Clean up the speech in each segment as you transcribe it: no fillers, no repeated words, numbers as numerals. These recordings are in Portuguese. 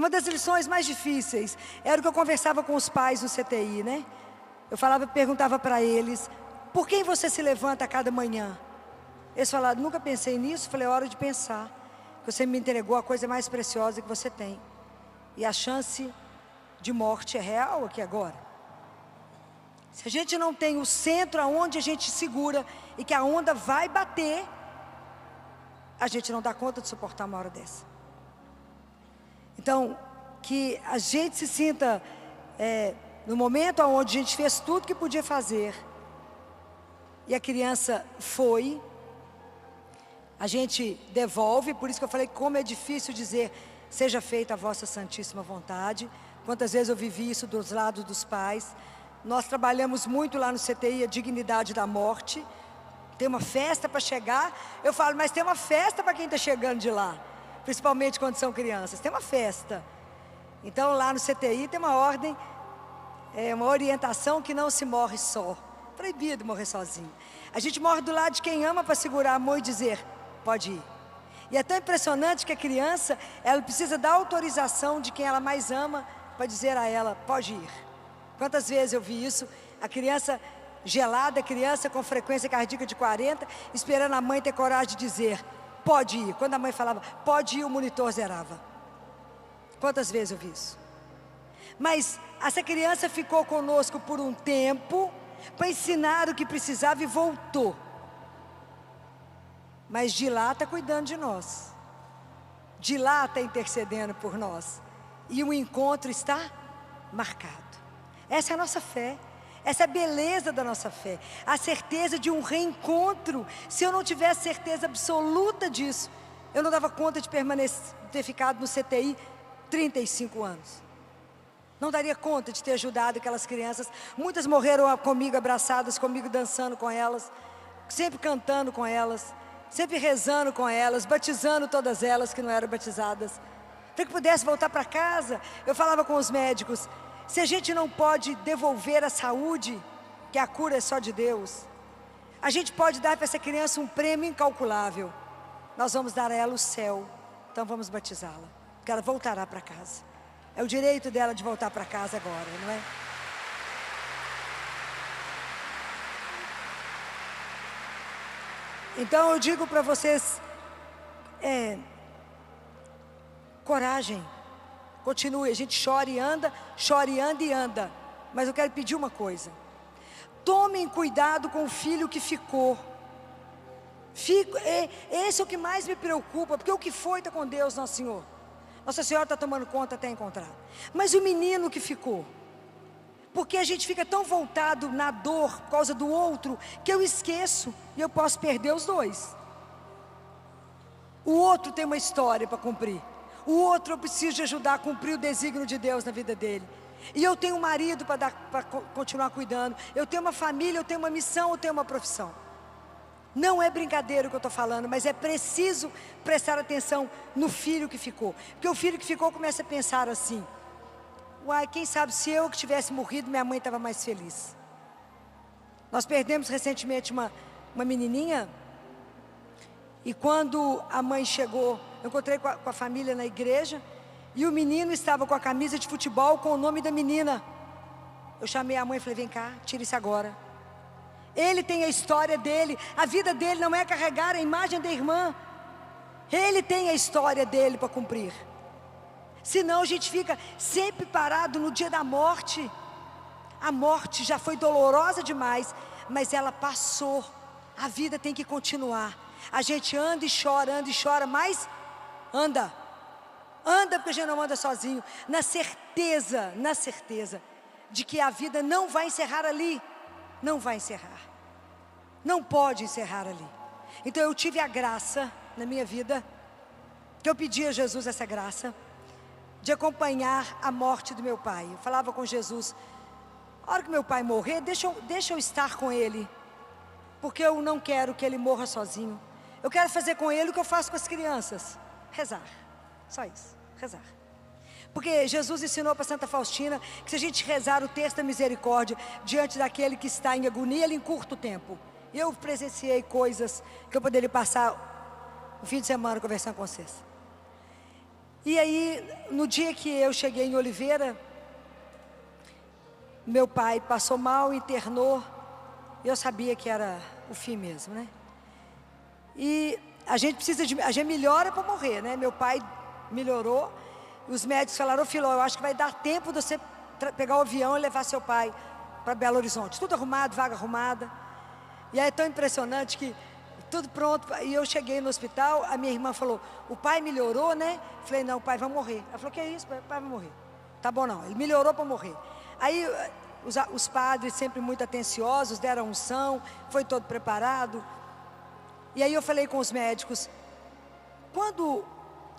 Uma das lições mais difíceis era o que eu conversava com os pais no CTI, né? Eu perguntava para eles, por quem você se levanta a cada manhã? Eles falaram, nunca pensei nisso. Falei, é hora de pensar. Você me entregou a coisa mais preciosa que você tem. E a chance de morte é real aqui agora. Se a gente não tem o centro aonde a gente segura e que a onda vai bater, a gente não dá conta de suportar uma hora dessa. Então, que a gente se sinta no momento onde a gente fez tudo que podia fazer e a criança foi, a gente devolve. Por isso que eu falei como é difícil dizer, seja feita a vossa santíssima vontade. Quantas vezes eu vivi isso dos lados dos pais. Nós trabalhamos muito lá no CTI a dignidade da morte. Tem uma festa para chegar. Eu falo, mas tem uma festa para quem está chegando de lá, principalmente quando são crianças, tem uma festa. Então lá no CTI tem uma ordem, uma orientação que não se morre só. Proibido morrer sozinho. A gente morre do lado de quem ama para segurar a mão e dizer, pode ir. E é tão impressionante que a criança, ela precisa da autorização de quem ela mais ama para dizer a ela, pode ir. Quantas vezes eu vi isso, a criança gelada, a criança com frequência cardíaca de 40, esperando a mãe ter coragem de dizer, pode ir. Quando a mãe falava, pode ir, o monitor zerava. Quantas vezes eu vi isso? Mas essa criança ficou conosco por um tempo, para ensinar o que precisava e voltou. Mas de lá está cuidando de nós. De lá está intercedendo por nós. E o encontro está marcado. Essa é a nossa fé. Essa é a beleza da nossa fé. A certeza de um reencontro. Se eu não tivesse certeza absoluta disso, eu não dava conta de ter ficado no CTI 35 anos. Não daria conta de ter ajudado aquelas crianças. Muitas morreram comigo, abraçadas comigo, dançando com elas, sempre cantando com elas, sempre rezando com elas, batizando todas elas que não eram batizadas. Para que pudesse voltar para casa, eu falava com os médicos, se a gente não pode devolver a saúde, que a cura é só de Deus, a gente pode dar para essa criança um prêmio incalculável. Nós vamos dar a ela o céu, então vamos batizá-la, porque ela voltará para casa. É o direito dela de voltar para casa agora, não é? Então eu digo para vocês, coragem, continue, a gente chora e anda e anda, mas eu quero pedir uma coisa, tomem cuidado com o filho que ficou. Esse é o que mais me preocupa, porque o que foi está com Deus, Nosso Senhor. Nossa Senhora está tomando conta até encontrar. Mas o menino que ficou, porque a gente fica tão voltado na dor por causa do outro, que eu esqueço e eu posso perder os dois. O outro tem uma história para cumprir. O outro eu preciso de ajudar a cumprir o desígnio de Deus na vida dele. E eu tenho um marido para continuar cuidando. Eu tenho uma família, eu tenho uma missão, eu tenho uma profissão. Não é brincadeira o que eu estou falando, mas é preciso prestar atenção no filho que ficou. Porque o filho que ficou começa a pensar assim, uai, quem sabe se eu que tivesse morrido, minha mãe estava mais feliz. Nós perdemos recentemente uma menininha, e quando a mãe chegou, eu encontrei com a família na igreja, e o menino estava com a camisa de futebol com o nome da menina. Eu chamei a mãe e falei, vem cá, tira isso agora. Ele tem a história dele, a vida dele não é carregar a imagem da irmã. Ele tem a história dele para cumprir. Senão a gente fica sempre parado no dia da morte. A morte já foi dolorosa demais, mas ela passou. A vida tem que continuar. A gente anda e chora, mas anda. Anda porque a gente não anda sozinho. Na certeza de que a vida não vai encerrar ali. Não vai encerrar. Não pode encerrar ali. Então eu tive a graça na minha vida, que eu pedi a Jesus essa graça, de acompanhar a morte do meu pai. Eu falava com Jesus, a hora que meu pai morrer, deixa eu estar com ele, porque eu não quero que ele morra sozinho. Eu quero fazer com ele o que eu faço com as crianças, rezar, só isso, rezar. Porque Jesus ensinou para Santa Faustina que se a gente rezar o texto da misericórdia diante daquele que está em agonia, ele encurta o tempo. E eu presenciei coisas que eu poderia passar o fim de semana conversando com vocês. E aí, no dia que eu cheguei em Oliveira, meu pai passou mal, internou, e eu sabia que era o fim mesmo, né? E a gente melhora para morrer, né? Meu pai melhorou, e os médicos falaram: ô filho, eu acho que vai dar tempo de você pegar o avião e levar seu pai para Belo Horizonte. Tudo arrumado, vaga arrumada. E aí é tão impressionante que tudo pronto. E eu cheguei no hospital, a minha irmã falou: o pai melhorou, né? Eu falei: não, o pai vai morrer. Ela falou: que é isso, pai? O pai vai morrer. Tá bom, não, ele melhorou para morrer. Aí os padres, sempre muito atenciosos, deram unção, foi todo preparado. E aí eu falei com os médicos: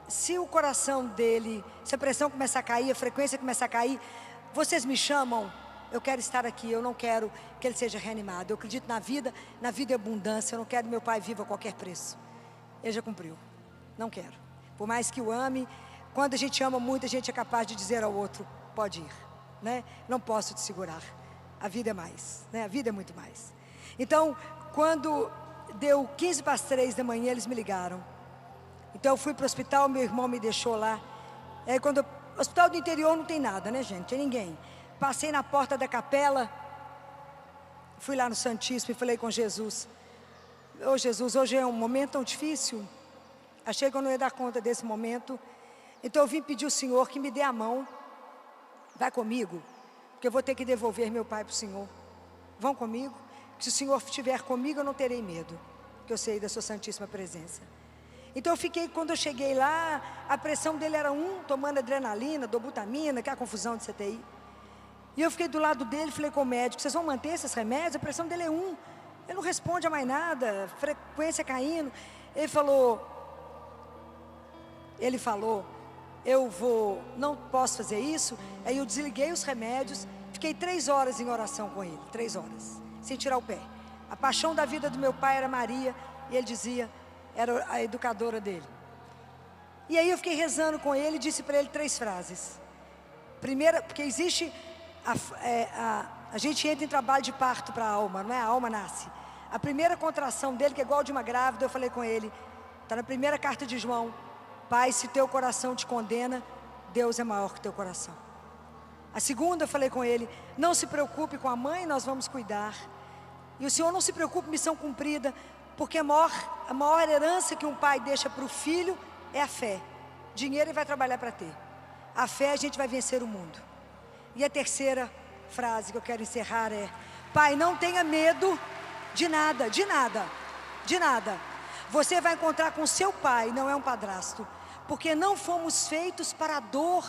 se o coração dele, se a pressão começar a cair, a frequência começar a cair, vocês me chamam, eu quero estar aqui, eu não quero que ele seja reanimado. Eu acredito na vida e abundância, eu não quero que meu pai viva a qualquer preço. Ele já cumpriu, não quero. Por mais que o ame, quando a gente ama muito, a gente é capaz de dizer ao outro: pode ir, né? Não posso te segurar, a vida é mais, né? A vida é muito mais. Então, quando deu 15 para as 3 da manhã, eles me ligaram. Então eu fui para o hospital, meu irmão me deixou lá. Hospital do interior não tem nada, né, gente? Não tem ninguém. Passei na porta da capela, fui lá no Santíssimo e falei com Jesus: ô Jesus, hoje é um momento tão difícil, achei que eu não ia dar conta desse momento, então eu vim pedir ao Senhor que me dê a mão, vai comigo, porque eu vou ter que devolver meu pai para o Senhor. Vão comigo, se o Senhor estiver comigo, eu não terei medo, porque eu sei da sua santíssima presença. Então eu fiquei, quando eu cheguei lá, a pressão dele era 1, tomando adrenalina, dobutamina, que é a confusão de CTI. E eu fiquei do lado dele, falei com o médico: vocês vão manter esses remédios? A pressão dele é 1, ele não responde a mais nada, frequência caindo. Ele falou, não posso fazer isso. Aí eu desliguei os remédios, fiquei 3 horas em oração com ele, 3 horas, sem tirar o pé. A paixão da vida do meu pai era Maria, e ele dizia, era a educadora dele. E aí eu fiquei rezando com ele e disse para ele 3 frases. Primeira, porque existe, a gente entra em trabalho de parto para a alma, não é? A alma nasce. A primeira contração dele, que é igual de uma grávida, eu falei com ele, está na primeira carta de João: pai, se teu coração te condena, Deus é maior que teu coração. A segunda, eu falei com ele: não se preocupe com a mãe, nós vamos cuidar. E o Senhor não se preocupe, missão cumprida, porque a maior herança que um pai deixa para o filho é a fé. Dinheiro ele vai trabalhar para ter. A fé, a gente vai vencer o mundo. E a terceira frase que eu quero encerrar é: pai, não tenha medo de nada, de nada, de nada. Você vai encontrar com seu pai, não é um padrasto, porque não fomos feitos para a dor,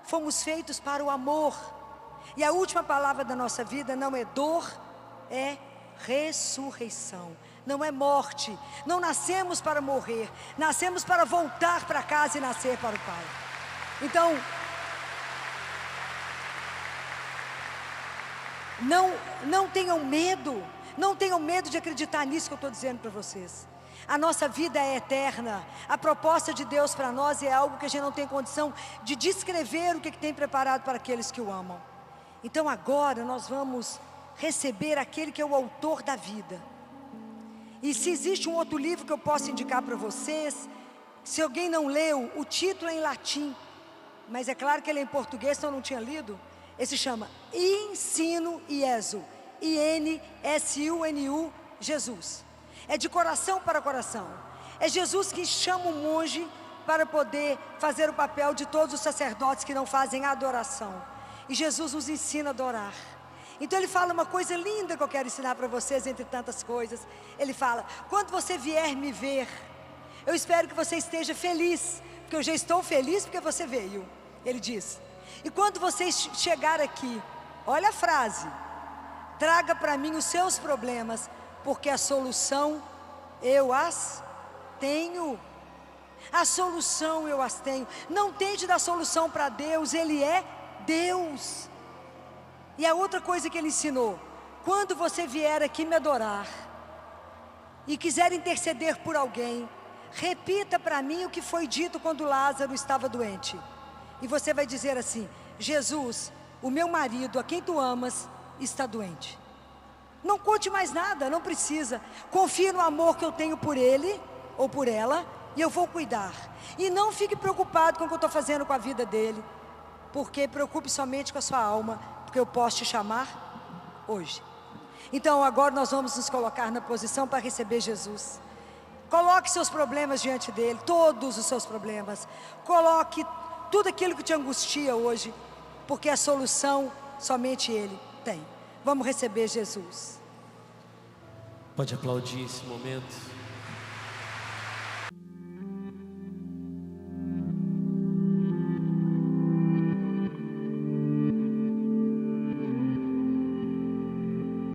fomos feitos para o amor. E a última palavra da nossa vida não é dor, é ressurreição. Não é morte. Não nascemos para morrer, nascemos para voltar para casa e nascer para o Pai. Então, não tenham medo. Não tenham medo de acreditar nisso que eu estou dizendo para vocês. A nossa vida é eterna. A proposta de Deus para nós é algo que a gente não tem condição de descrever o que tem preparado para aqueles que o amam. Então agora nós vamos receber aquele que é o autor da vida. E se existe um outro livro que eu posso indicar para vocês, se alguém não leu, o título é em latim, mas é claro que ele é em português, então eu não tinha lido. Esse chama Ensino Iesu, I-N-S-U-N-U, Jesus. É de coração para coração. É Jesus que chama o monge para poder fazer o papel de todos os sacerdotes que não fazem adoração. E Jesus nos ensina a adorar. Então ele fala uma coisa linda que eu quero ensinar para vocês, entre tantas coisas. Ele fala: quando você vier me ver, eu espero que você esteja feliz, porque eu já estou feliz porque você veio. Ele diz: e quando você chegar aqui, olha a frase: traga para mim os seus problemas, porque a solução eu as tenho. A solução eu as tenho. Não tente dar solução para Deus, Ele é Deus. E a outra coisa que Ele ensinou: quando você vier aqui me adorar e quiser interceder por alguém, repita para mim o que foi dito quando Lázaro estava doente. E você vai dizer assim: Jesus, o meu marido, a quem tu amas, está doente. Não conte mais nada, não precisa. Confie no amor que eu tenho por ele ou por ela, e eu vou cuidar. E não fique preocupado com o que eu estou fazendo com a vida dele, porque preocupe somente com a sua alma, porque eu posso te chamar hoje. Então agora nós vamos nos colocar na posição para receber Jesus. Coloque seus problemas diante dele, todos os seus problemas. Coloque tudo aquilo que te angustia hoje, porque a solução somente ele tem. Vamos receber Jesus. Pode aplaudir esse momento.